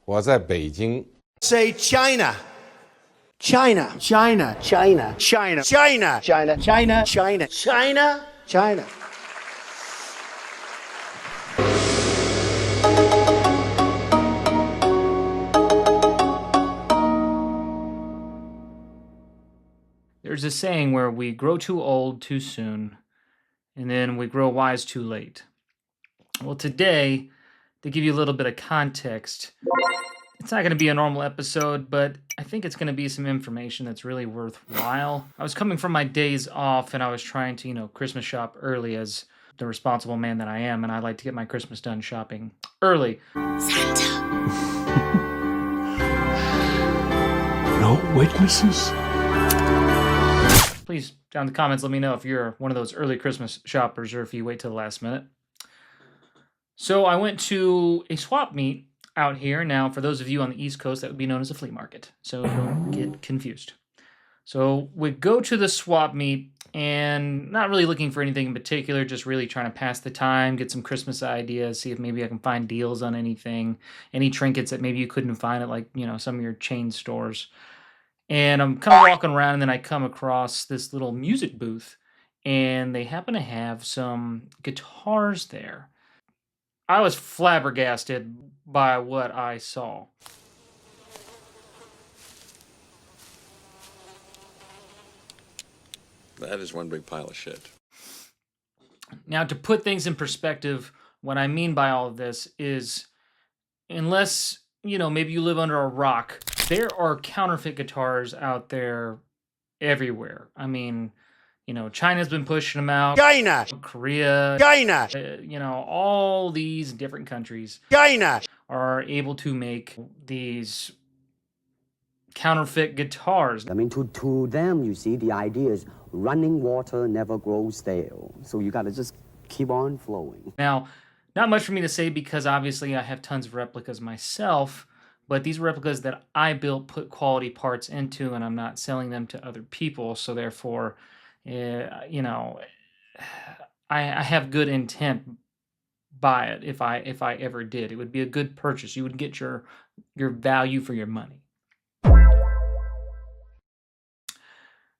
我在北京。 Say China. China. China. China. China. China. China. China. China. China. China. There's a saying where we grow too old too soon, and then we grow wise too late. Well, today, to give you a little bit of context, it's not going to be a normal episode, but I think it's going to be some information that's really worthwhile. I was coming from my days off, and I was trying to, Christmas shop early as the responsible man that I am, and I like to get my Christmas done shopping early. Santa. No witnesses? Please, down in the comments, let me know if you're one of those early Christmas shoppers or if you wait till the last minute. So I went to a swap meet out here. Now, for those of you on the East Coast, that would be known as a flea market. So don't get confused. So we go to the swap meet and not really looking for anything in particular, just really trying to pass the time, get some Christmas ideas, see if maybe I can find deals on anything, any trinkets that maybe you couldn't find at some of your chain stores. And I'm kind of walking around, and then I come across this little music booth, and they happen to have some guitars there. I was flabbergasted by what I saw. That is one big pile of shit. Now, to put things in perspective, what I mean by all of this is, unless, maybe you live under a rock, there are counterfeit guitars out there everywhere. I mean, China's been pushing them out. China. Korea. China. All these different countries China. are able to make these counterfeit guitars. I mean, to them, you see, the idea is running water never grows stale. So you got to just keep on flowing. Now, not much for me to say because obviously I have tons of replicas myself, but these replicas that I built put quality parts into, and I'm not selling them to other people. So therefore, I have good intent by it. If I ever did, it would be a good purchase. You would get your value for your money.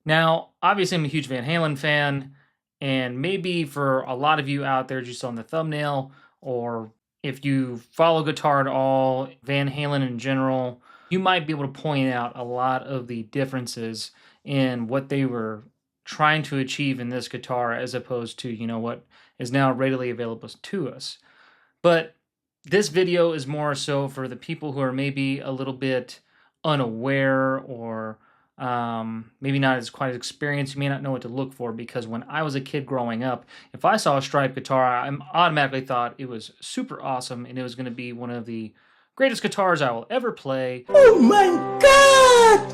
Now, obviously, I'm a huge Van Halen fan, and maybe for a lot of you out there just on the thumbnail, or if you follow guitar at all, Van Halen in general, you might be able to point out a lot of the differences in what they were trying to achieve in this guitar as opposed to, what is now readily available to us. But this video is more so for the people who are maybe a little bit unaware or maybe not as quite as experienced. You may not know what to look for, because when I was a kid growing up, if I saw a striped guitar, I automatically thought it was super awesome and it was going to be one of the greatest guitars I will ever play. Oh my God!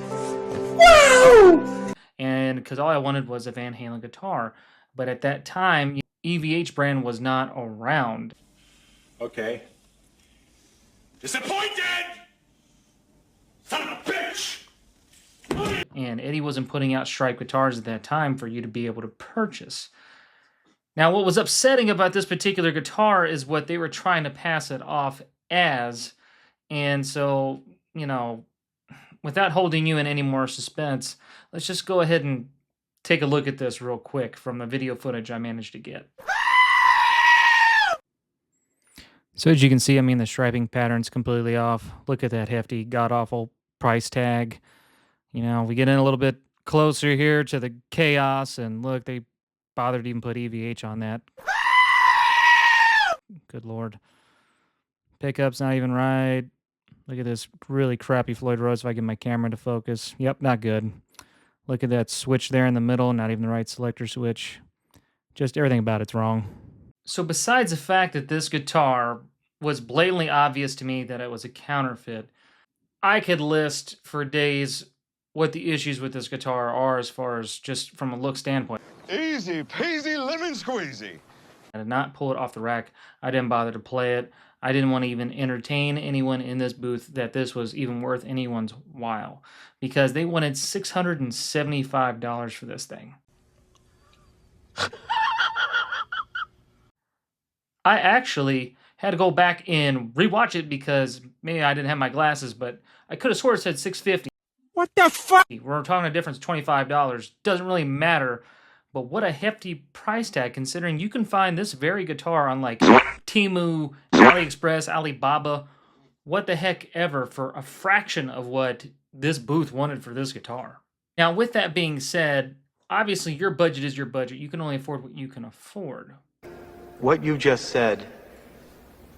Wow! And because all I wanted was a Van Halen guitar. But at that time, EVH brand was not around. Okay. Disappointed! Son of a bitch! And Eddie wasn't putting out striped guitars at that time for you to be able to purchase. Now, what was upsetting about this particular guitar is what they were trying to pass it off as. And so, without holding you in any more suspense, let's just go ahead and take a look at this real quick from the video footage I managed to get. So as you can see, the striping pattern's completely off. Look at that hefty, god-awful price tag. We get in a little bit closer here to the chaos, and look, they bothered to even put EVH on that. Good Lord. Pickup's not even right. Look at this really crappy Floyd Rose if I get my camera to focus. Yep, not good. Look at that switch there in the middle, not even the right selector switch. Just everything about it's wrong. So besides the fact that this guitar was blatantly obvious to me that it was a counterfeit, I could list for days what the issues with this guitar are as far as just from a look standpoint. Easy peasy lemon squeezy. I did not pull it off the rack. I didn't bother to play it. I didn't want to even entertain anyone in this booth that this was even worth anyone's while, because they wanted $675 for this thing. I actually Had to go back and rewatch it because maybe I didn't have my glasses, but I could have swore it said $650. What the fuck? We're talking a difference of $25. Doesn't really matter. But what a hefty price tag, considering you can find this very guitar on like Temu, AliExpress, Alibaba, what the heck ever, for a fraction of what this booth wanted for this guitar. Now, with that being said, obviously your budget is your budget. You can only afford what you can afford. What you just said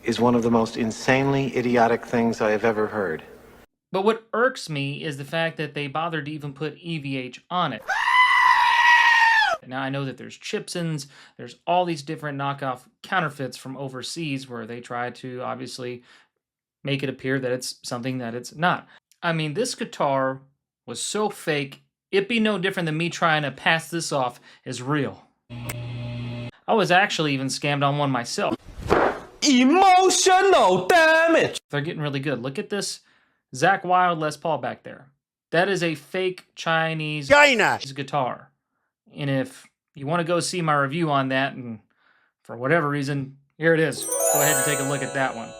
is one of the most insanely idiotic things I have ever heard. But what irks me is the fact that they bothered to even put EVH on it. Now, I know that there's Chipsons, there's all these different knockoff counterfeits from overseas where they try to obviously make it appear that it's something that it's not. I mean, this guitar was so fake, it'd be no different than me trying to pass this off as real. I was actually even scammed on one myself. Emotional damage. They're getting really good. Look at this Zach Wild Les Paul back there. That is a fake Chinese China. guitar. And if you want to go see my review on that, and for whatever reason, here it is. Go ahead and take a look at that one.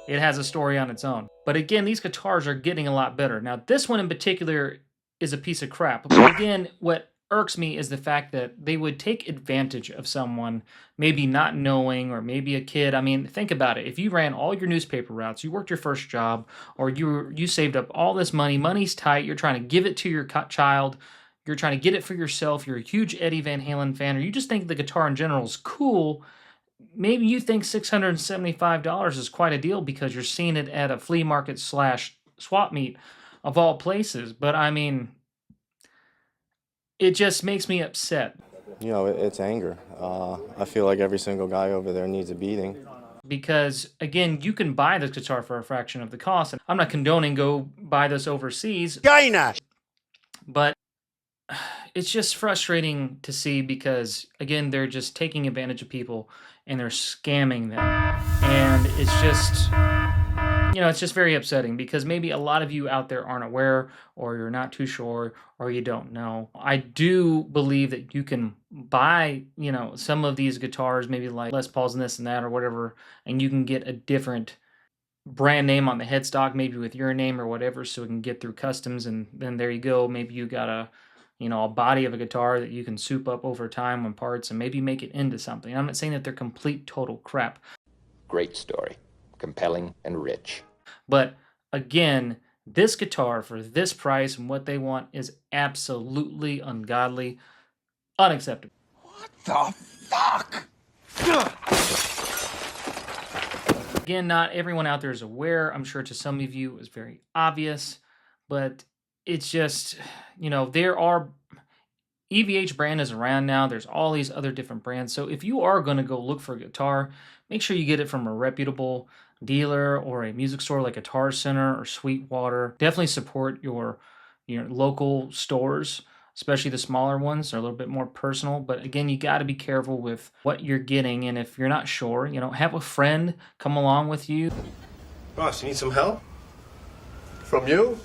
It has a story on its own. But again, these guitars are getting a lot better. Now, this one in particular is a piece of crap. But again, what irks me is the fact that they would take advantage of someone maybe not knowing, or maybe a kid. I mean, think about it. If you ran all your newspaper routes, you worked your first job, or you saved up all this money, money's tight, you're trying to give it to your child, you're trying to get it for yourself, you're a huge Eddie Van Halen fan, or you just think the guitar in general is cool, maybe you think $675 is quite a deal because you're seeing it at a flea market / swap meet of all places. But I mean, it just makes me upset. You know, it's anger. I feel like every single guy over there needs a beating. Because, again, you can buy this guitar for a fraction of the cost. And I'm not condoning go buy this overseas. China. But it's just frustrating to see because, again, they're just taking advantage of people and they're scamming them. And it's just, you know, it's just very upsetting because maybe a lot of you out there aren't aware, or you're not too sure, or you don't know. I do believe that you can buy, you know, some of these guitars, maybe like Les Paul's and this and that or whatever, and you can get a different brand name on the headstock, maybe with your name or whatever, so it can get through customs, and then there you go. Maybe you got a, you know, a body of a guitar that you can soup up over time on parts and maybe make it into something. I'm not saying that they're complete total crap. Great story. Compelling and rich. But again, this guitar for this price and what they want is absolutely ungodly, unacceptable. What the fuck? Again, not everyone out there is aware. I'm sure to some of you it's very obvious, but it's just, you know, there are EVH brand is around now. There's all these other different brands. So if you are going to go look for a guitar, make sure you get it from a reputable dealer or a music store like Guitar Center or Sweetwater. Definitely support your local stores, especially the smaller ones. They're a little bit more personal. But again, you got to be careful with what you're getting. And if you're not sure, you know, have a friend come along with you. Boss, you need some help? From you?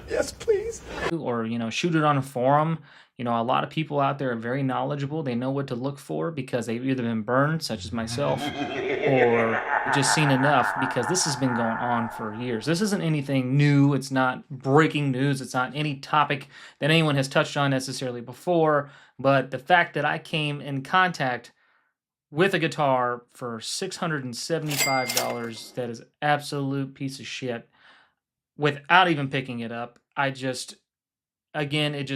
Yes, please. Or, you know, shoot it on a forum. You know, a lot of people out there are very knowledgeable. They know what to look for because they've either been burned, such as myself, or just seen enough because this has been going on for years. This isn't anything new. It's not breaking news. It's not any topic that anyone has touched on necessarily before. But the fact that I came in contact with a guitar for $675, that is absolute piece of shit, without even picking it up, I just, again, it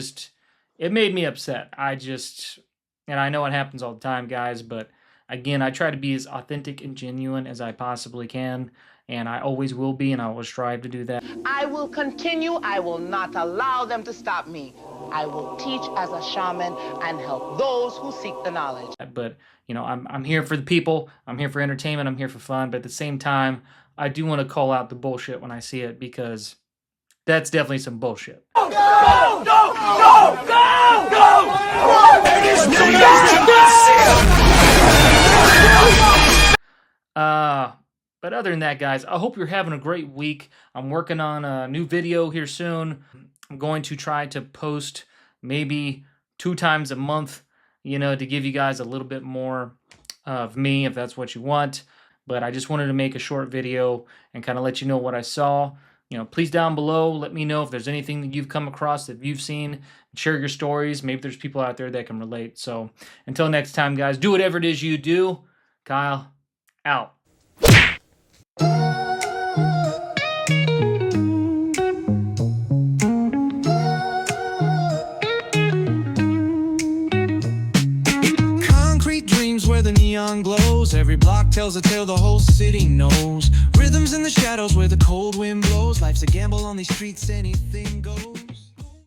made me upset. And I know it happens all the time, guys, but again, I try to be as authentic and genuine as I possibly can, and I always will be, and I will strive to do that. I will continue. I will not allow them to stop me. I will teach as a shaman and help those who seek the knowledge. But, you know, I'm here for the people. I'm here for entertainment. I'm here for fun. But at the same time, I do want to call out the bullshit when I see it because that's definitely some bullshit. Go! Go! Go! Go! Go! But other than that, guys, I hope you're having a great week. I'm working on a new video here soon. I'm going to try to post maybe 2 times a month, you know, to give you guys a little bit more of me if that's what you want. But I just wanted to make a short video and kind of let you know what I saw. Please down below, let me know if there's anything that you've come across that you've seen. Share your stories. Maybe there's people out there that can relate. So until next time, guys, do whatever it is you do. Kyle, out. Concrete dreams where the neon glows. Every block tells a tale the whole city knows. Rhythms in the shadows where the cold wind blows. Life's a gamble on these streets, anything goes.